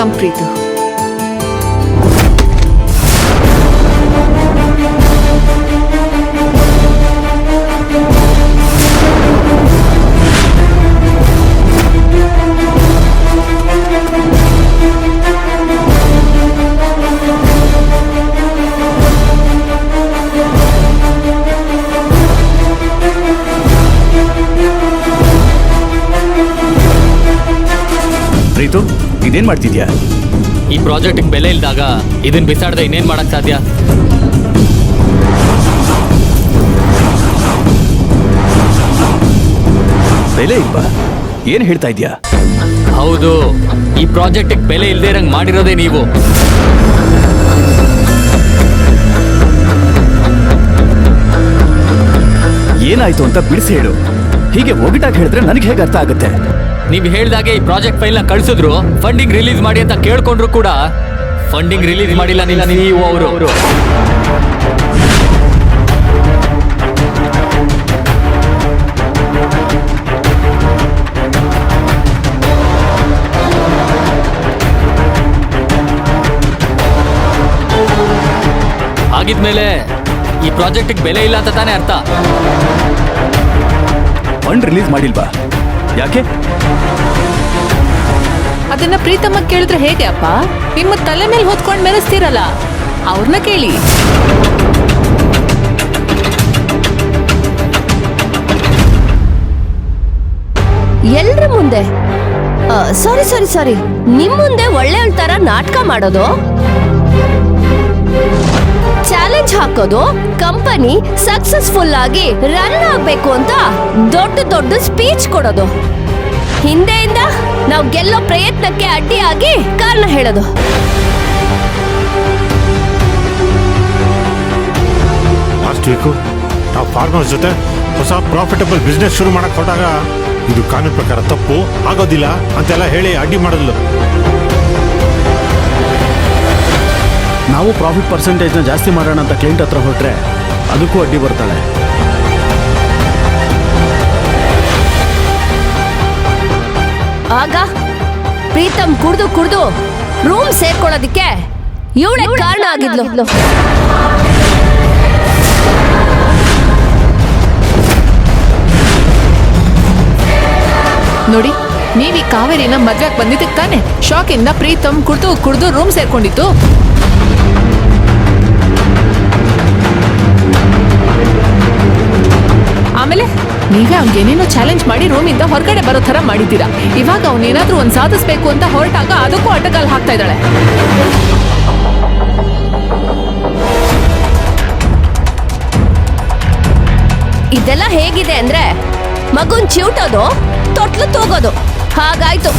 Come Preethu. Preethu, ಇದೇನ್ ಮಾಡ್ತಿದ್ಯಾ? ಈ ಪ್ರಾಜೆಕ್ಟ್ ಬೆಲೆ ಇಲ್ದಾಗ ಇದನ್ನ ಬಿಸಾಡದೆ ಇನ್ನೇನ್ ಮಾಡಕ್ ಸಾಧ್ಯ? ಬೆಲೆ ಇಲ್ವಾ? ಏನ್ ಹೇಳ್ತಾ ಇದ್ಯಾ? ಹೌದು, ಈ ಪ್ರಾಜೆಕ್ಟ್ ಬೆಲೆ ಇಲ್ದೇ ಇರಂಗ್ ಮಾಡಿರೋದೇ ನೀವು. ಏನಾಯ್ತು ಅಂತ ಬಿಡಿಸಿ ಹೇಳು. ಹೀಗೆ ಒಗಟಾಗಿ ಹೇಳಿದ್ರೆ ನನಗೆ ಹೇಗೆ ಅರ್ಥ ಆಗುತ್ತೆ? ನೀವ್ ಹೇಳ್ದಾಗೆ ಈ ಪ್ರಾಜೆಕ್ಟ್ ಫೈಲ್ ನ ಕಳಿಸಿದ್ರು, ಫಂಡಿಂಗ್ ರಿಲೀಸ್ ಮಾಡಿ ಅಂತ ಕೇಳ್ಕೊಂಡ್ರು ಕೂಡ ಫಂಡಿಂಗ್ ರಿಲೀಸ್ ಮಾಡಿಲ್ಲ ನೀವು. ಅವರು ಆಗಿದ್ಮೇಲೆ ಈ ಪ್ರಾಜೆಕ್ಟ್ ಬೆಲೆ ಇಲ್ಲ ಅಂತ ತಾನೇ ಅರ್ಥ. ಫಂಡ್ ರಿಲೀಸ್ ಮಾಡಿಲ್ವಾ? ಯಾಕೆ? ಅದನ್ನ ಪ್ರೀತಮ್ಮ ಕೇಳಿದ್ರೆ ಹೇಗೆ ಅಪ್ಪ? ನಿಮ್ಮ ತಲೆ ಮೇಲೆ ಹೊತ್ಕೊಂಡ್ ಮೆರೆಸ್ತೀರಲ್ಲ, ಅವ್ರನ್ನ ಕೇಳಿ. ಎಲ್ರ ಮುಂದೆ? ಸಾರಿ, ನಿಮ್ ಮುಂದೆ ಒಳ್ಳೆ ತರ ನಾಟಕ ಮಾಡೋದು, ಚಾಲೆಂಜ್ ಹಾಕೋದು, ಕಂಪನಿ ಸಕ್ಸಸ್ಫುಲ್ ಆಗಿ ರನ್ ಆಗ್ಬೇಕು ಅಂತ ದೊಡ್ಡ ಸ್ಪೀಚ್ ಕೊಡೋದು, ಹಿಂದೆಯಿಂದ ನಾವು ಗೆಲ್ಲೋ ಪ್ರಯತ್ನಕ್ಕೆ ಅಡ್ಡಿಯಾಗಿ ಕಾರಣ ಹೇಳೋದು. ಲಾಸ್ಟ್ ವೀಕು ನಾವು ಫಾರ್ಮರ್ಸ್ ಜೊತೆ ಹೊಸ ಪ್ರಾಫಿಟಬಲ್ ಬಿಸ್ನೆಸ್ ಶುರು ಮಾಡಕ್ ಹೊರಟಾಗ ಇದು ಕಾನೂನು ಪ್ರಕಾರ ತಪ್ಪು, ಆಗೋದಿಲ್ಲ ಅಂತೆಲ್ಲ ಹೇಳಿ ಅಡ್ಡಿ ಮಾಡಿದ್ಲು. ನಾವು ಪ್ರಾಫಿಟ್ ಪರ್ಸೆಂಟೇಜ್ನ ಜಾಸ್ತಿ ಮಾಡೋಣ ಅಂತ ಕ್ಲೈಂಟ್ ಹತ್ರ ಹೊರಟ್ರೆ ಅದಕ್ಕೂ ಅಡ್ಡಿ ಬರ್ತಾಳೆ. ಆಗ ಪ್ರೀತಮ್ ಕುಡ್ದು ರೂಮ್ ಸೇರ್ಕೊಳ್ಳೋದಿಕ್ಕೆ ಇವಳೆ ಕಾರಣ ಆಗಿದ್ಲು. ನೋಡಿ, ನೀವ್ ಈ ಕಾವೇರಿನ ಮದ್ವೆಗ್ ಬಂದಿದ್ದಕ್ಕೆ ತಾನೆ ಶಾಕ್ ಇಂದ ಪ್ರೀತಮ್ ಕುಡ್ದು ರೂಮ್ ಸೇರ್ಕೊಂಡಿತ್ತು. ಆಮೇಲೆ ನೀವೇ ಅವ್ನಿಗೇನೇನೋ ಚಾಲೆಂಜ್ ಮಾಡಿ ರೂಮಿಂದ ಹೊರಗಡೆ ಬರೋ ತರ ಮಾಡಿದ್ದೀರಾ. ಇವಾಗ ಅವನೇನಾದ್ರೂ ಒಂದ್ ಸಾಧಿಸ್ಬೇಕು ಅಂತ ಹೊರಟಾಗ ಅದಕ್ಕೂ ಅಡ್ಡಗಾಲ್ ಹಾಕ್ತಾ ಇದ್ದಾಳೆ. ಇದೆಲ್ಲ ಹೇಗಿದೆ ಅಂದ್ರೆ ಮಗುನ್ ಚಿವುಟೋದು, ತೊಟ್ಲು ತೂಗೋದು, ಹಾಗಾಯ್ತು.